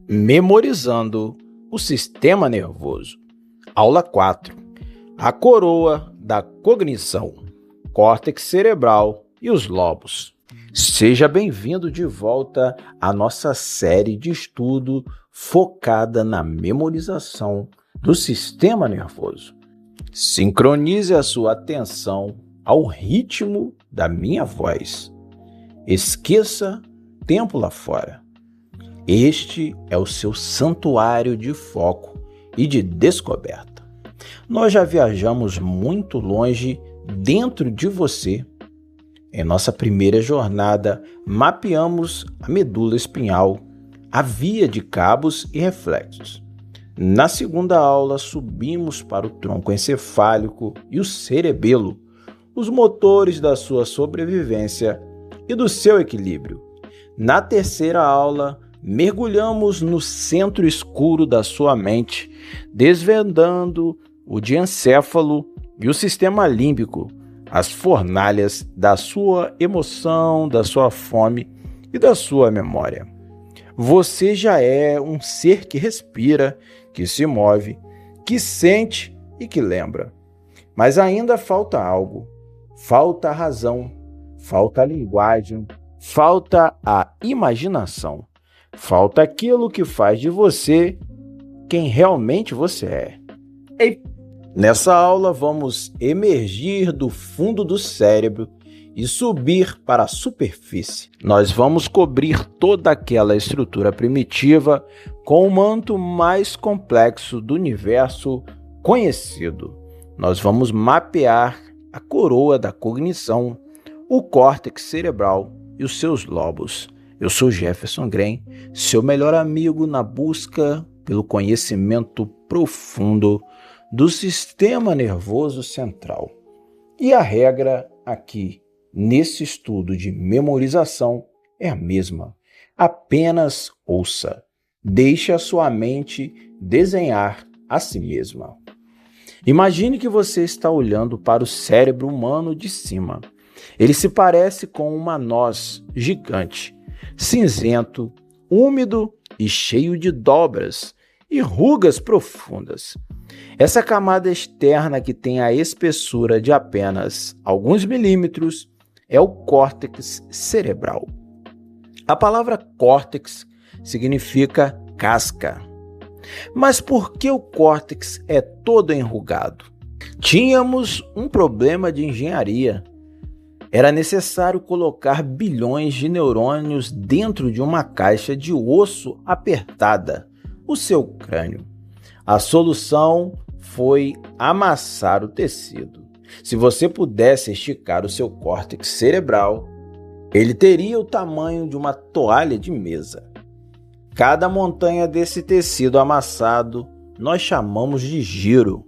Memorizando o sistema nervoso. Aula 4. A coroa da cognição, córtex cerebral e os lobos. Seja bem-vindo de volta à nossa série de estudo focada na memorização do sistema nervoso. Sincronize a sua atenção ao ritmo da minha voz. Esqueça tempo lá fora. Este é o seu santuário de foco e de descoberta. Nós já viajamos muito longe dentro de você. Em nossa primeira jornada, mapeamos a medula espinhal, a via de cabos e reflexos. Na segunda aula, subimos para o tronco encefálico e o cerebelo, os motores da sua sobrevivência e do seu equilíbrio. Na terceira aula, mergulhamos no centro escuro da sua mente, desvendando o diencéfalo e o sistema límbico, as fornalhas da sua emoção, da sua fome e da sua memória. Você já é um ser que respira, que se move, que sente e que lembra. Mas ainda falta algo. Falta a razão, falta a linguagem, falta a imaginação. Falta aquilo que faz de você quem realmente você é. Nessa aula, vamos emergir do fundo do cérebro e subir para a superfície. Nós vamos cobrir toda aquela estrutura primitiva com o manto mais complexo do universo conhecido. Nós vamos mapear a coroa da cognição, o córtex cerebral e os seus lobos. Eu sou Jefferson Grem, seu melhor amigo na busca pelo conhecimento profundo do sistema nervoso central. E a regra aqui, nesse estudo de memorização, é a mesma. Apenas ouça. Deixe a sua mente desenhar a si mesma. Imagine que você está olhando para o cérebro humano de cima. Ele se parece com uma noz gigante, cinzento, úmido e cheio de dobras e rugas profundas. Essa camada externa, que tem a espessura de apenas alguns milímetros, é o córtex cerebral. A palavra córtex significa casca. Mas por que o córtex é todo enrugado? Tínhamos um problema de engenharia. Era necessário colocar bilhões de neurônios dentro de uma caixa de osso apertada, o seu crânio. A solução foi amassar o tecido. Se você pudesse esticar o seu córtex cerebral, ele teria o tamanho de uma toalha de mesa. Cada montanha desse tecido amassado nós chamamos de giro.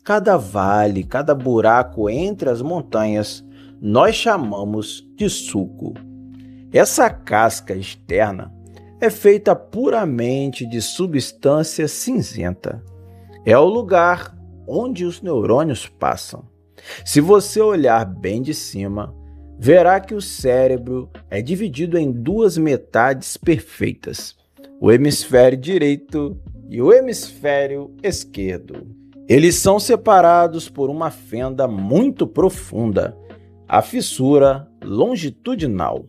Cada vale, cada buraco entre as montanhas nós chamamos de sulco. Essa casca externa é feita puramente de substância cinzenta. É o lugar onde os neurônios passam. Se você olhar bem de cima, verá que o cérebro é dividido em duas metades perfeitas, o hemisfério direito e o hemisfério esquerdo. Eles são separados por uma fenda muito profunda, a fissura longitudinal.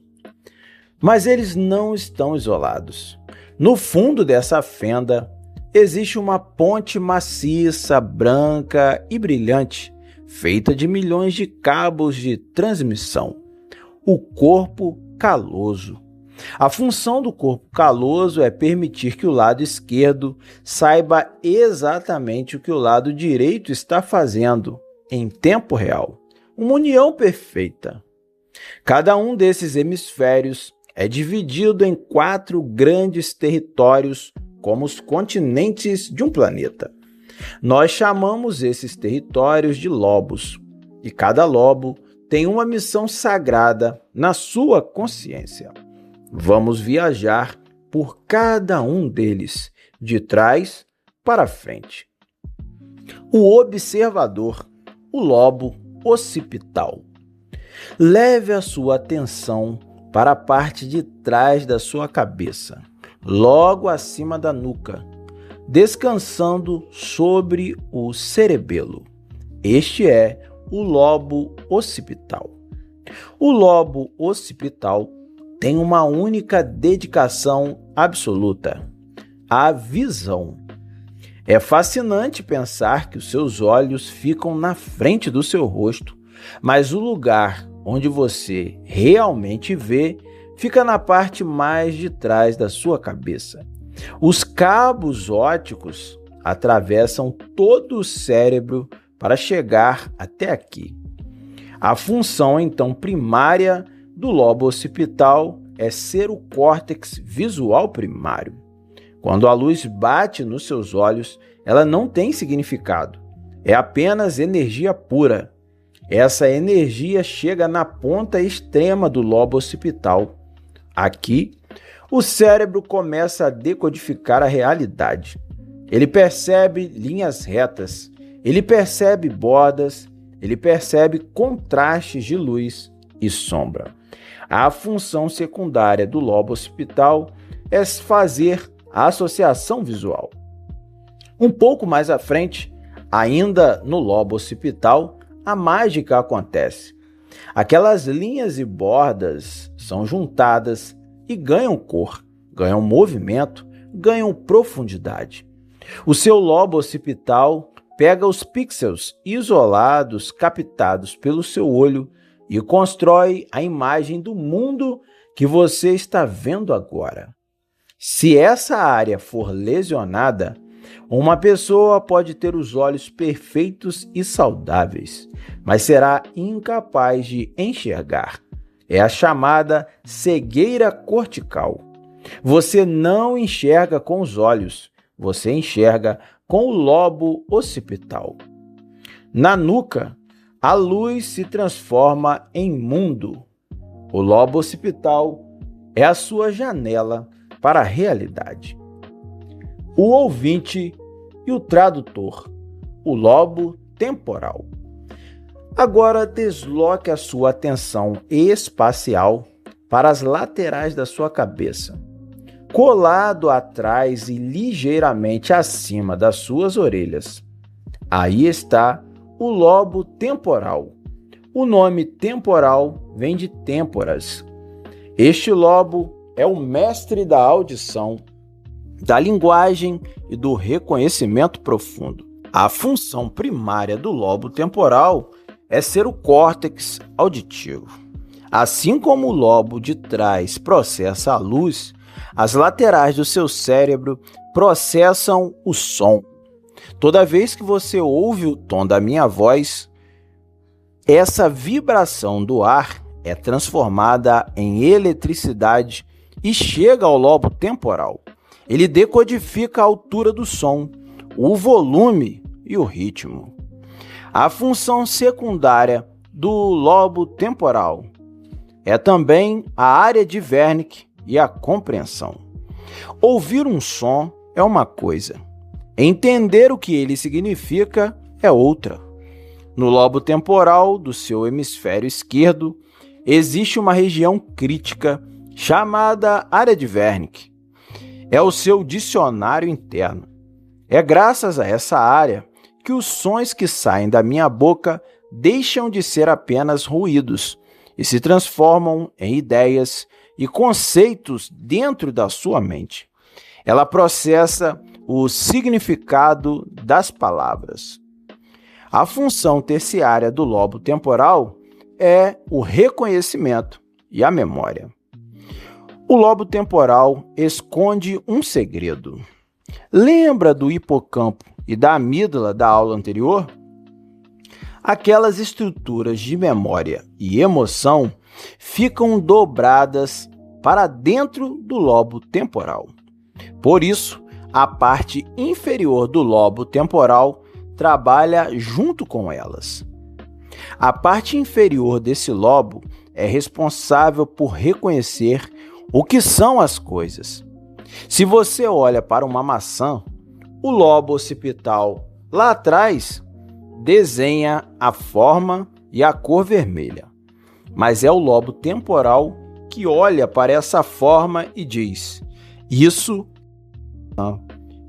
Mas eles não estão isolados. No fundo dessa fenda existe uma ponte maciça, branca e brilhante, feita de milhões de cabos de transmissão, o corpo caloso. A função do corpo caloso é permitir que o lado esquerdo saiba exatamente o que o lado direito está fazendo em tempo real. Uma união perfeita. Cada um desses hemisférios é dividido em 4 grandes territórios, como os continentes de um planeta. Nós chamamos esses territórios de lobos, e cada lobo tem uma missão sagrada na sua consciência. Vamos viajar por cada um deles, de trás para frente. O observador, o lobo occipital. Leve a sua atenção para a parte de trás da sua cabeça. logo acima da nuca, descansando sobre o cerebelo. Este é o lobo occipital. O lobo occipital tem uma única dedicação absoluta: a visão. É fascinante pensar que os seus olhos ficam na frente do seu rosto, mas o lugar onde você realmente vê fica na parte mais de trás da sua cabeça. Os cabos ópticos atravessam todo o cérebro para chegar até aqui. A função, então, primária do lobo occipital é ser o córtex visual primário. Quando a luz bate nos seus olhos, ela não tem significado. É apenas energia pura. Essa energia chega na ponta extrema do lobo occipital. Aqui, o cérebro começa a decodificar a realidade. Ele percebe linhas retas, ele percebe bordas, ele percebe contrastes de luz e sombra. A função secundária do lobo occipital é fazer a associação visual. Um pouco mais à frente, ainda no lobo occipital, a mágica acontece. Aquelas linhas e bordas são juntadas e ganham cor, ganham movimento, ganham profundidade. O seu lobo occipital pega os pixels isolados captados pelo seu olho e constrói a imagem do mundo que você está vendo agora. Se essa área for lesionada, uma pessoa pode ter os olhos perfeitos e saudáveis, mas será incapaz de enxergar. É a chamada cegueira cortical. Você não enxerga com os olhos, você enxerga com o lobo occipital. Na nuca, a luz se transforma em mundo. O lobo occipital é a sua janela para a realidade. O ouvinte e o tradutor, o lobo temporal. Agora desloque a sua atenção espacial para as laterais da sua cabeça. Colado atrás e ligeiramente acima das suas orelhas. Aí está o lobo temporal. O nome temporal vem de têmporas. Este lobo é o mestre da audição, da linguagem e do reconhecimento profundo. A função primária do lobo temporal é ser o córtex auditivo. Assim como o lobo de trás processa a luz, as laterais do seu cérebro processam o som. Toda vez que você ouve o tom da minha voz, essa vibração do ar é transformada em eletricidade e chega ao lobo temporal. Ele decodifica a altura do som, o volume e o ritmo. A função secundária do lobo temporal é também a área de Wernicke e a compreensão. Ouvir um som é uma coisa, entender o que ele significa é outra. No lobo temporal do seu hemisfério esquerdo, existe uma região crítica chamada área de Wernicke. É o seu dicionário interno. É graças a essa área que os sons que saem da minha boca deixam de ser apenas ruídos e se transformam em ideias e conceitos dentro da sua mente. Ela processa o significado das palavras. A função terciária do lobo temporal é o reconhecimento e a memória. O lobo temporal esconde um segredo. Lembra do hipocampo e da amígdala da aula anterior? Aquelas estruturas de memória e emoção ficam dobradas para dentro do lobo temporal. Por isso, a parte inferior do lobo temporal trabalha junto com elas. A parte inferior desse lobo é responsável por reconhecer o que são as coisas. Se você olha para uma maçã, o lobo occipital lá atrás desenha a forma e a cor vermelha. Mas é o lobo temporal que olha para essa forma e diz: Isso,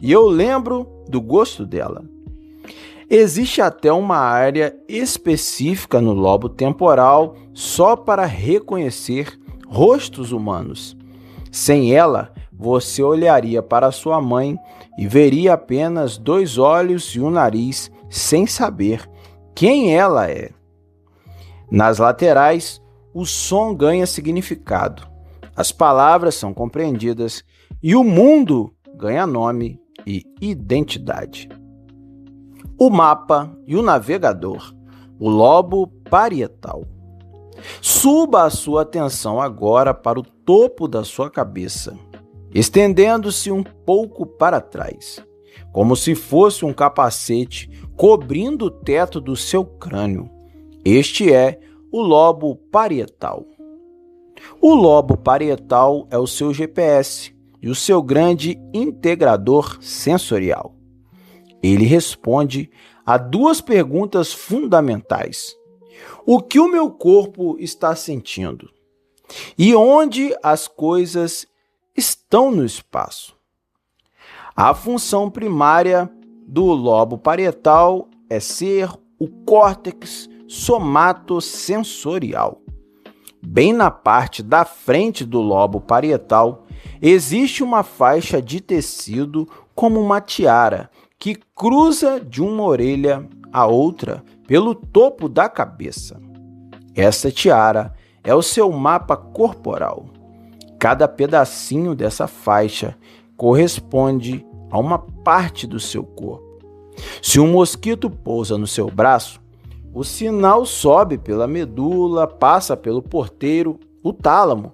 e eu lembro do gosto dela. Existe até uma área específica no lobo temporal só para reconhecer rostos humanos. Sem ela, você olharia para sua mãe e veria apenas 2 olhos e um nariz, sem saber quem ela é. Nas laterais, o som ganha significado, as palavras são compreendidas e o mundo ganha nome e identidade. O mapa e o navegador, o lobo parietal. Suba a sua atenção agora para o topo da sua cabeça, estendendo-se um pouco para trás, como se fosse um capacete cobrindo o teto do seu crânio. Este é o lobo parietal. O lobo parietal é o seu GPS e o seu grande integrador sensorial. Ele responde a 2 perguntas fundamentais: o que o meu corpo está sentindo? E onde as coisas estão no espaço? A função primária do lobo parietal é ser o córtex somatosensorial. Bem na parte da frente do lobo parietal, existe uma faixa de tecido como uma tiara, que cruza de uma orelha a outra pelo topo da cabeça. Essa tiara é o seu mapa corporal. Cada pedacinho dessa faixa corresponde a uma parte do seu corpo. Se um mosquito pousa no seu braço, o sinal sobe pela medula, passa pelo porteiro, o tálamo,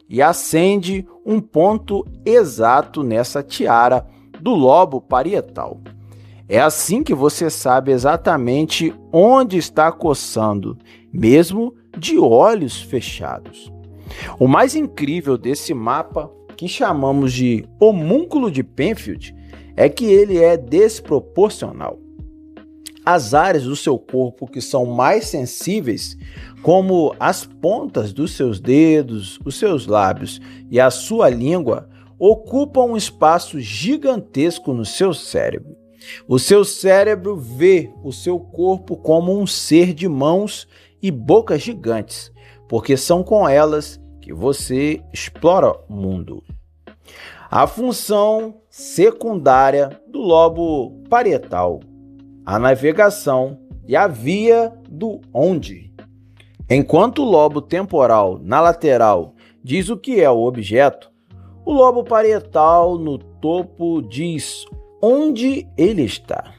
e acende um ponto exato nessa tiara do lobo parietal. É assim que você sabe exatamente onde está coçando, mesmo de olhos fechados. O mais incrível desse mapa, que chamamos de homúnculo de Penfield, é que ele é desproporcional. As áreas do seu corpo que são mais sensíveis, como as pontas dos seus dedos, os seus lábios e a sua língua, ocupam um espaço gigantesco no seu cérebro. O seu cérebro vê o seu corpo como um ser de mãos e boca gigantes, porque são com elas que você explora o mundo. A função secundária do lobo parietal, a navegação e a via do onde. Enquanto o lobo temporal, na lateral, diz o que é o objeto, o lobo parietal, no topo, diz onde ele está.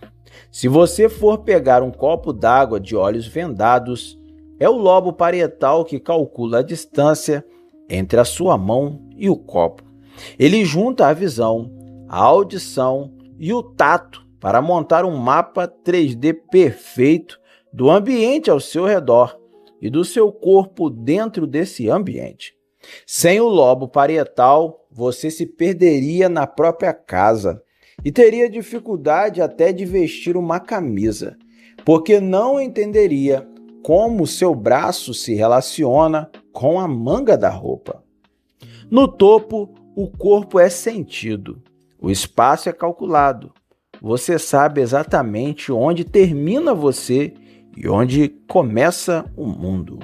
Se você for pegar um copo d'água de olhos vendados, é o lobo parietal que calcula a distância entre a sua mão e o copo. Ele junta a visão, a audição e o tato para montar um mapa 3D perfeito do ambiente ao seu redor e do seu corpo dentro desse ambiente. Sem o lobo parietal, você se perderia na própria casa e teria dificuldade até de vestir uma camisa, porque não entenderia como seu braço se relaciona com a manga da roupa. No topo, o corpo é sentido, o espaço é calculado. Você sabe exatamente onde termina você e onde começa o mundo.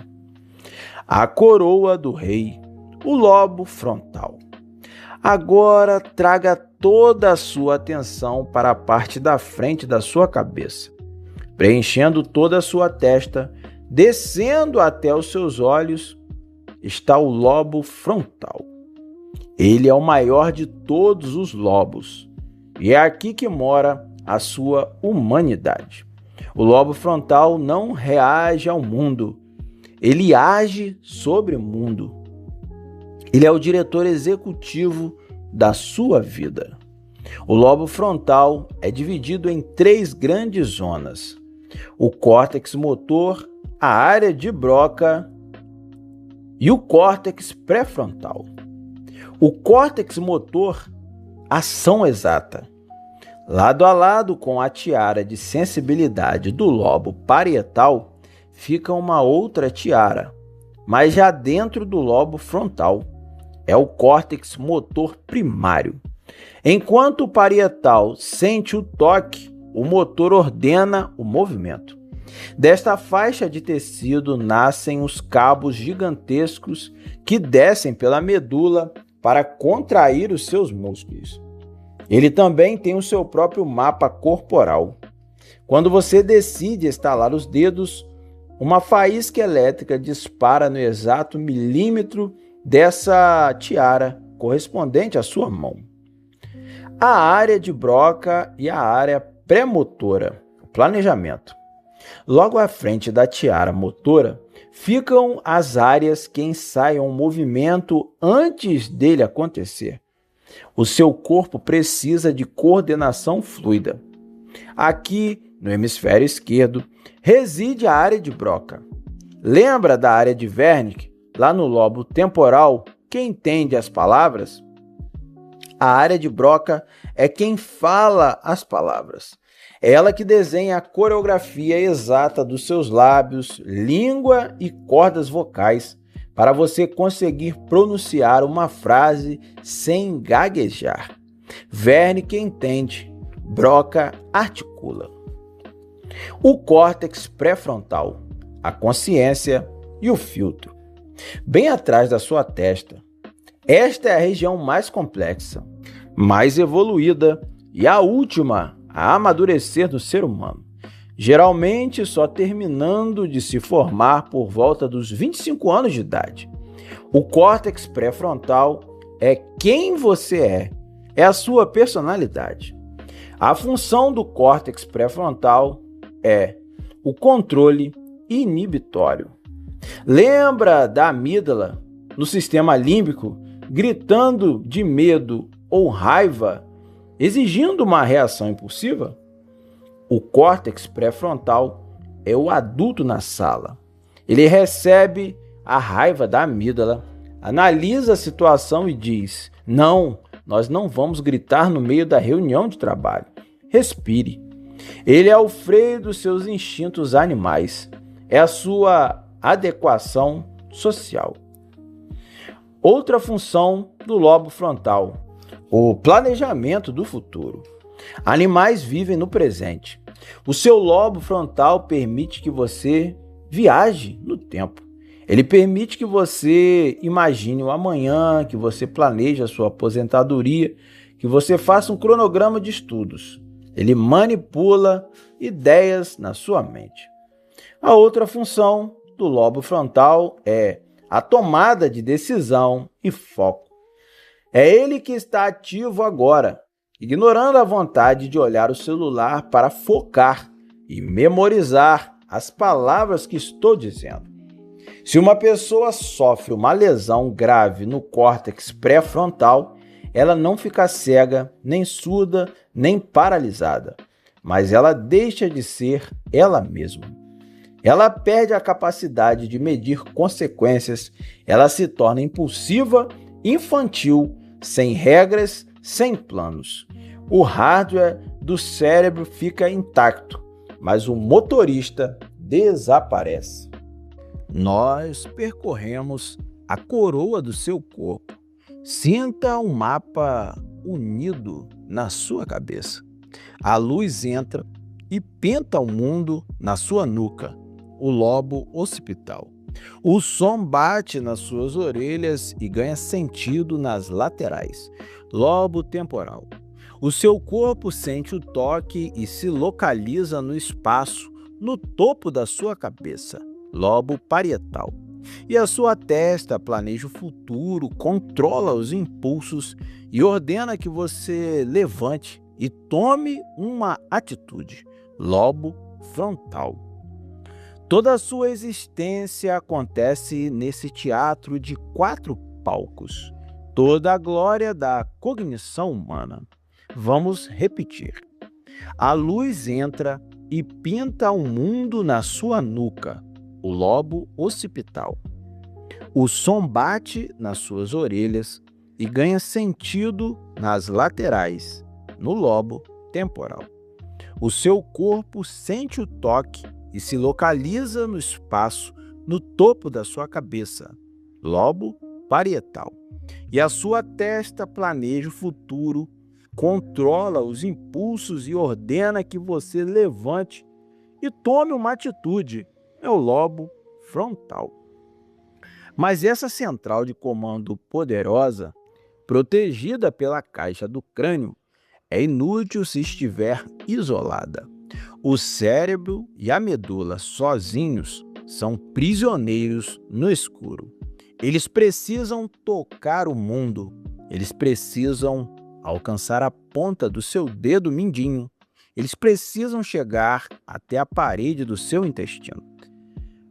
A coroa do rei, o lobo frontal. Agora traga toda a sua atenção para a parte da frente da sua cabeça, preenchendo toda a sua testa, descendo até os seus olhos, está o lobo frontal. Ele é o maior de todos os lobos, e é aqui que mora a sua humanidade. O lobo frontal não reage ao mundo, ele age sobre o mundo. Ele é o diretor executivo da sua vida. O lobo frontal é dividido em 3 grandes zonas: o córtex motor, a área de Broca e o córtex pré-frontal. O córtex motor, ação exata. Lado a lado com a tiara de sensibilidade do lobo parietal, fica uma outra tiara, mas já dentro do lobo frontal. é o córtex motor primário. Enquanto o parietal sente o toque, o motor ordena o movimento. Desta faixa de tecido nascem os cabos gigantescos que descem pela medula para contrair os seus músculos. Ele também tem o seu próprio mapa corporal. Quando você decide estalar os dedos, uma faísca elétrica dispara no exato milímetro dessa tiara correspondente à sua mão. A área de Broca e a área pré-motora, o planejamento. Logo à frente da tiara motora ficam as áreas que ensaiam o movimento antes dele acontecer. O seu corpo precisa de coordenação fluida. Aqui, no hemisfério esquerdo, reside a área de Broca. Lembra da área de Wernicke, lá no lobo temporal, que entende as palavras? A área de Broca é quem fala as palavras. É ela que desenha a coreografia exata dos seus lábios, língua e cordas vocais para você conseguir pronunciar uma frase sem gaguejar. Wernicke entende, Broca articula. O córtex pré-frontal, a consciência e o filtro. Bem atrás da sua testa. Esta é a região mais complexa, mais evoluída e a última a amadurecer do ser humano, geralmente só terminando de se formar por volta dos 25 anos de idade. O córtex pré-frontal é quem você é a sua personalidade. A função do córtex pré-frontal é o controle inibitório. Lembra da amígdala no sistema límbico gritando de medo ou raiva, exigindo uma reação impulsiva? O córtex pré-frontal é o adulto na sala. Ele recebe a raiva da amígdala, analisa a situação e diz: não, nós não vamos gritar no meio da reunião de trabalho. Respire. Ele é o freio dos seus instintos animais. É a sua adequação social. Outra função do lobo frontal: o planejamento do futuro. Animais vivem no presente. O seu lobo frontal permite que você viaje no tempo. Ele permite que você imagine o amanhã, que você planeje a sua aposentadoria, que você faça um cronograma de estudos. Ele manipula ideias na sua mente. A outra função do lobo frontal é a tomada de decisão e foco. É ele que está ativo agora, ignorando a vontade de olhar o celular para focar e memorizar as palavras que estou dizendo. Se uma pessoa sofre uma lesão grave no córtex pré-frontal, ela não fica cega, nem surda, nem paralisada, mas ela deixa de ser ela mesma. Ela perde a capacidade de medir consequências, ela se torna impulsiva, infantil, sem regras, sem planos. O hardware do cérebro fica intacto, mas o motorista desaparece. Nós percorremos a coroa do seu corpo. Sinta um mapa unido na sua cabeça. A luz entra e pinta o mundo na sua nuca, o lobo occipital. O som bate nas suas orelhas e ganha sentido nas laterais, lobo temporal. O seu corpo sente o toque e se localiza no espaço, no topo da sua cabeça, lobo parietal. E a sua testa planeja o futuro, controla os impulsos e ordena que você levante e tome uma atitude, lobo frontal. Toda a sua existência acontece nesse teatro de 4 palcos, toda a glória da cognição humana. Vamos repetir. A luz entra e pinta o mundo na sua nuca, o lobo occipital. O som bate nas suas orelhas e ganha sentido nas laterais, no lobo temporal. O seu corpo sente o toque e se localiza no espaço, no topo da sua cabeça, lobo parietal. E a sua testa planeja o futuro, controla os impulsos e ordena que você levante e tome uma atitude. É o lobo frontal. Mas essa central de comando poderosa, protegida pela caixa do crânio, é inútil se estiver isolada. O cérebro e a medula sozinhos são prisioneiros no escuro. Eles precisam tocar o mundo, eles precisam alcançar a ponta do seu dedo mindinho, eles precisam chegar até a parede do seu intestino.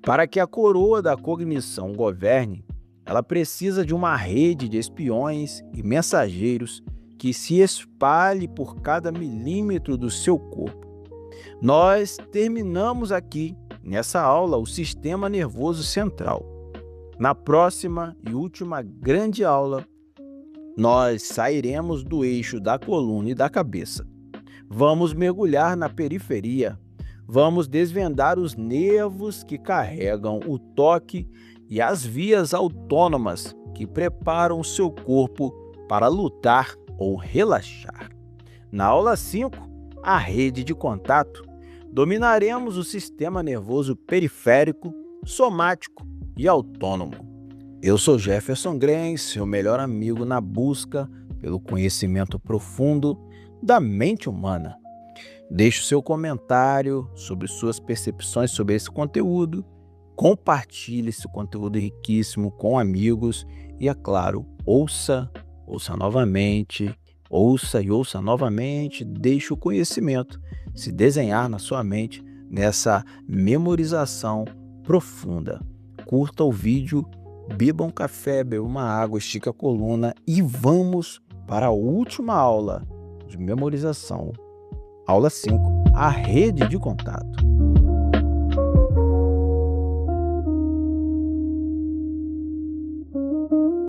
Para que a coroa da cognição governe, ela precisa de uma rede de espiões e mensageiros que se espalhe por cada milímetro do seu corpo. Nós terminamos aqui, nessa aula, o sistema nervoso central. Na próxima e última grande aula, nós sairemos do eixo da coluna e da cabeça. Vamos mergulhar na periferia. Vamos desvendar os nervos que carregam o toque e as vias autônomas que preparam o seu corpo para lutar ou relaxar. Na aula 5, a rede de contato, dominaremos o sistema nervoso periférico, somático e autônomo. Eu sou Jefferson Gren, seu melhor amigo na busca pelo conhecimento profundo da mente humana. Deixe o seu comentário sobre suas percepções sobre esse conteúdo, compartilhe esse conteúdo riquíssimo com amigos e, é claro, ouça novamente, ouça novamente, deixe o conhecimento se desenhar na sua mente nessa memorização profunda. Curta o vídeo, beba um café, beba uma água, estica a coluna e vamos para a última aula de memorização. Aula 5, a rede de contato.